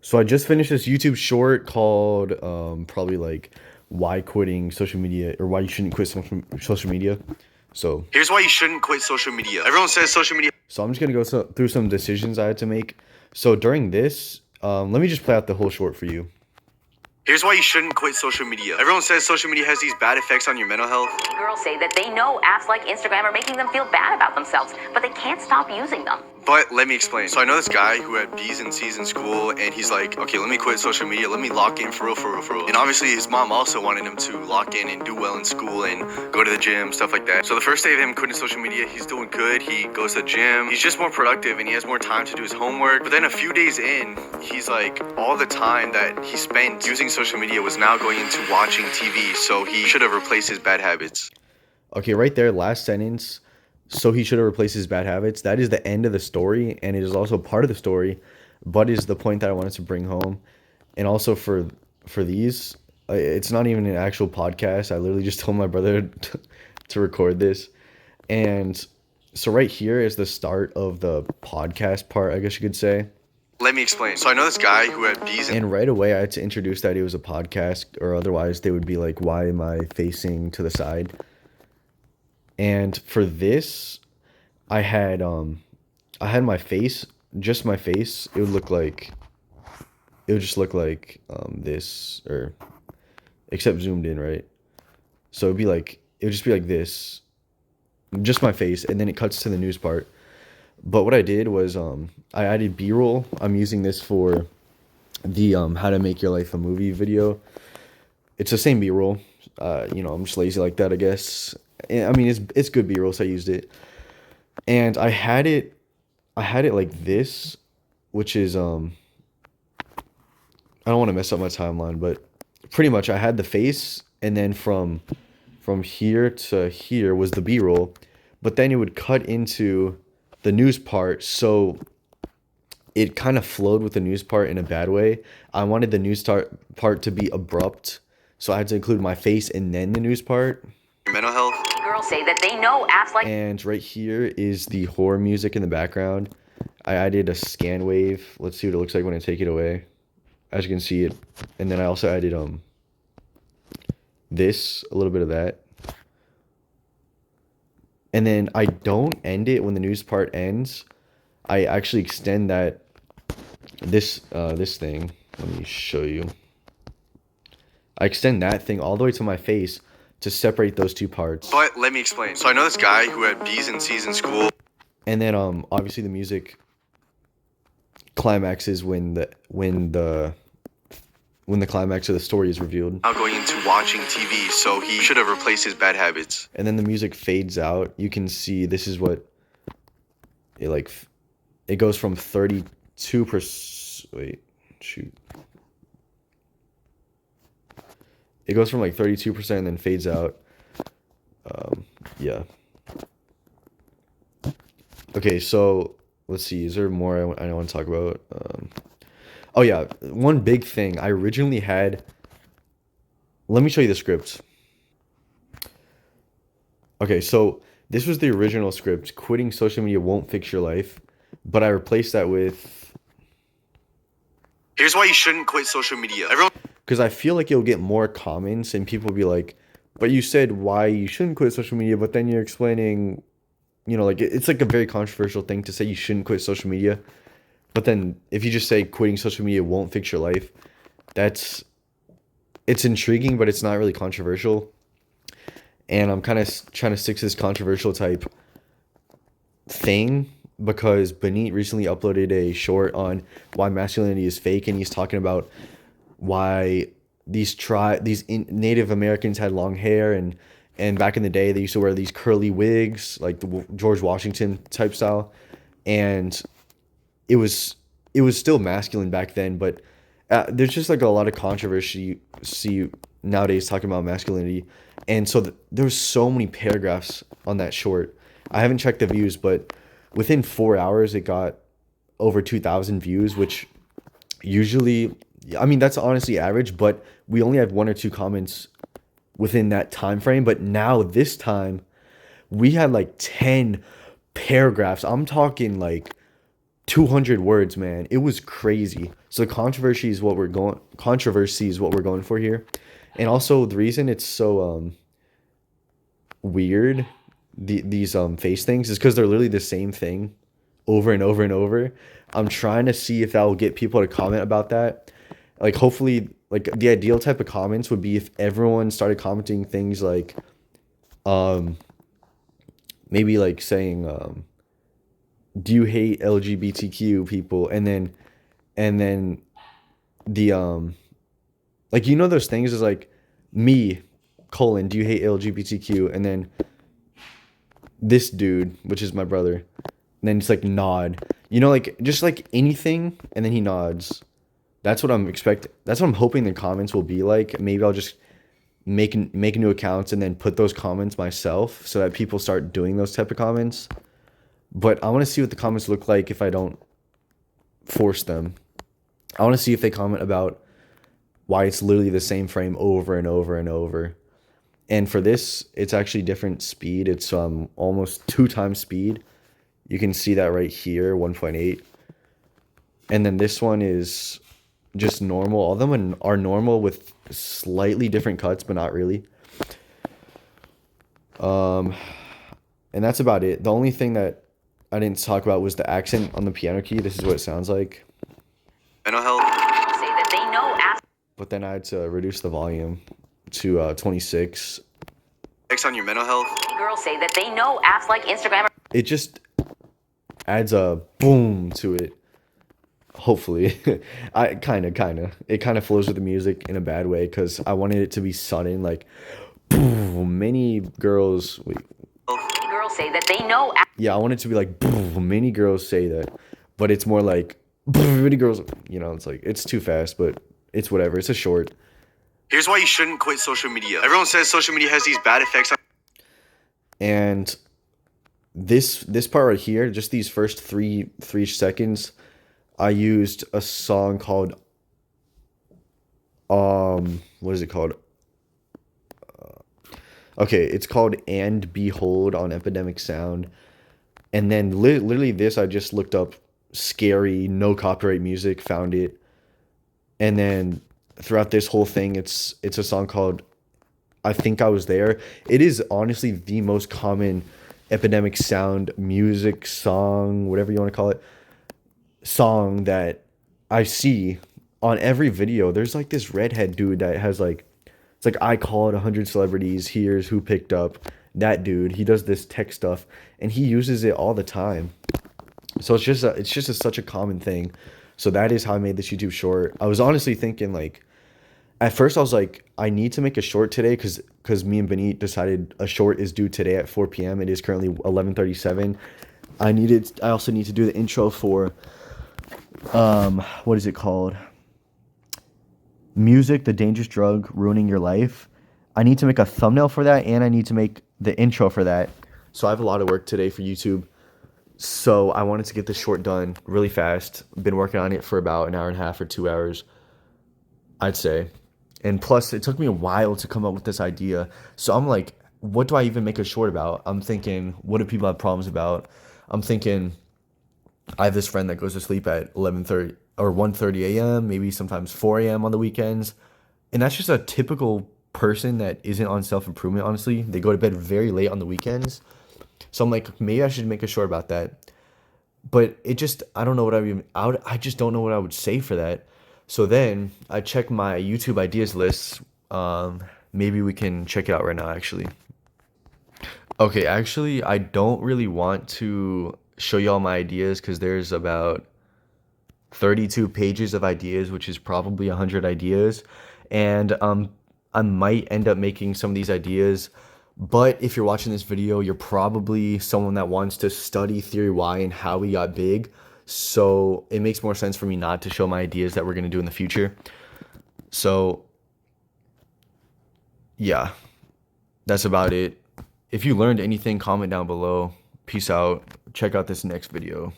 So I just finished this YouTube short called probably like why quitting social media or why you shouldn't quit social media. So Here's why you shouldn't quit social media. Everyone says social media. so I'm just gonna go through some decisions I had to make. So during this, let me just play out the whole short for you. Here's why you shouldn't quit social media. Everyone says social media has these bad effects on your mental health. Girls say that they know apps like Instagram are making them feel bad about themselves, but they can't stop using them. But let me explain. So I know this guy who had B's and C's in school, and he's like, okay, let me quit social media. Let me lock in for real, for real, for real. And obviously his mom also wanted him to lock in and do well in school and go to the gym, stuff like that. So the first day of him quitting social media, he's doing good. He goes to the gym. He's just more productive and he has more time to do his homework. But then a few days in, he's like, all the time that he spent using social media was now going into watching TV. So he should have replaced his bad habits. Okay, right there, last sentence. So he should have replaced his bad habits. That is the end of the story, and it is also part of the story, but is the point that I wanted to bring home. And also for these, it's not even an actual podcast. I literally just told my brother to record this, and so right here is the start of the podcast part, I guess you could say. Let me explain. So I know this guy who had B's and And right away, I had to introduce that it was a podcast, or otherwise they would be like, "Why am I facing to the side?" And for this, I had my face, just my face. It would just look like this, or except zoomed in, right? So it would just be like this, just my face, and then it cuts to the news part. But what I did was I added B-roll. I'm using this for the how to make your life a movie video. It's the same B-roll. I'm just lazy like that, I guess. I mean, it's good B-roll, so I used it. And I had it like this, which is I don't want to mess up my timeline, but pretty much I had the face, and then from here to here was the B-roll, but then it would cut into the news part, so it kind of flowed with the news part in a bad way. I wanted the part to be abrupt, so I had to include my face and then the news part. your mental health. Girls say that they know apps like And right here is the horror music in the background. I added a scan wave. Let's see what it looks like when I take it away. As you can see it. And then I also added this, a little bit of that. And then I don't end it when the news part ends. I actually extend that this thing. Let me show you. I extend that thing all the way to my face to separate those two parts. But let me explain. So I know this guy who had B's and C's in school. And then obviously the music climaxes when the climax of the story is revealed. Now going into watching TV, so he should have replaced his bad habits. And then the music fades out. You can see this is what it goes from 32%. Wait, shoot. It goes from like 32% and then fades out. Yeah. Okay, so let's see. Is there more I want to talk about? Oh yeah, one big thing. I originally had. Let me show you the script. Okay, so this was the original script. Quitting social media won't fix your life, but I replaced that with, Here's why you shouldn't quit social media. Everyone. because I feel like you'll get more comments and people will be like, "But you said why you shouldn't quit social media, but then you're explaining, like it's like a very controversial thing to say you shouldn't quit social media." But then if you just say quitting social media won't fix your life, that's it's intriguing, but it's not really controversial. And I'm kind of trying to stick to this controversial type thing because Benit recently uploaded a short on why masculinity is fake, and he's talking about why Native Americans had long hair, and back in the day they used to wear these curly wigs like the George Washington type style, and it was still masculine back then, but there's just like a lot of controversy nowadays talking about masculinity, and so there was so many paragraphs on that short. I haven't checked the views, but within 4 hours it got over 2,000 views, which usually, I mean, that's honestly average, but we only had one or two comments within that time frame. But now this time we had like 10 paragraphs. I'm talking like 200 words, man. It was crazy. So controversy is what we're going for here. And also the reason it's so weird, these face things, is because they're literally the same thing over and over and over. I'm trying to see if that will get people to comment about that. Like hopefully, like the ideal type of comments would be if everyone started commenting things like maybe like saying do you hate LGBTQ people, and then the like, you know, those things is like me colon do you hate LGBTQ, and then this dude, which is my brother, and then just like nod, you know, like just like anything, and then he nods. That's what I'm expecting. That's what I'm hoping the comments will be like. Maybe I'll just make new accounts and then put those comments myself so that people start doing those type of comments. But I want to see what the comments look like if I don't force them. I want to see if they comment about why it's literally the same frame over and over and over. And for this, it's actually different speed. It's almost 2 times speed. You can see that right here, 1.8. And then this one is just normal. All of them are normal with slightly different cuts, but not really. And that's about it. The only thing that I didn't talk about was the accent on the piano key. This is what it sounds like. Mental health. Say that they know But then I had to reduce the volume to 26. Effects on your mental health. girls say that they know apps like Instagram. It just adds a boom to it. Hopefully. It kind of flows with the music in a bad way because I wanted it to be sudden, like boom. Many girls Girls say that they know apps. Yeah, I want it to be like boom. Many girls say that, but it's more like many girls, you know, it's like it's too fast, but it's whatever. It's a short. Here's why you shouldn't quit social media. Everyone says social media has these bad effects on. And this part right here, just these first three seconds, I used a song called what is it called? Okay, it's called And Behold on Epidemic Sound. And then literally this, I just looked up scary, no copyright music, found it. And then throughout this whole thing, it's a song called I Think I Was There. It is honestly the most common Epidemic Sound music song, whatever you want to call it, song that I see on every video. There's like this redhead dude that has like, it's like I called 100 celebrities, here's who picked up. That dude, he does this tech stuff and he uses it all the time. So it's just such a common thing. So that is how I made this YouTube short. I was honestly thinking, like, at first I was like, I need to make a short today because me and Benit decided a short is due today at 4 p.m. It is currently 11:37. I also need to do the intro for what is it called? Music, the dangerous drug ruining your life. I need to make a thumbnail for that, and I need to make the intro for that. So I have a lot of work today for YouTube. So I wanted to get this short done really fast. Been working on it for about an hour and a half or 2 hours, I'd say. And plus, it took me a while to come up with this idea. So I'm like, what do I even make a short about? I'm thinking, what do people have problems about? I'm thinking, I have this friend that goes to sleep at 11:30 or 1:30 a.m., maybe sometimes 4 a.m. on the weekends. And that's just a typical person that isn't on self-improvement, honestly. They go to bed very late on the weekends. So I'm like, maybe I should make a short about that. But it just, I don't know what I just don't know what I would say for that. So then I check my YouTube ideas list. Maybe we can check it out right now, actually. Okay, actually, I don't really want to show you all my ideas because there's about 32 pages of ideas, which is probably 100 ideas. And I might end up making some of these ideas. But if you're watching this video, you're probably someone that wants to study Theory Y and how we got big. So it makes more sense for me not to show my ideas that we're going to do in the future. So yeah, that's about it. If you learned anything, comment down below. Peace out. Check out this next video.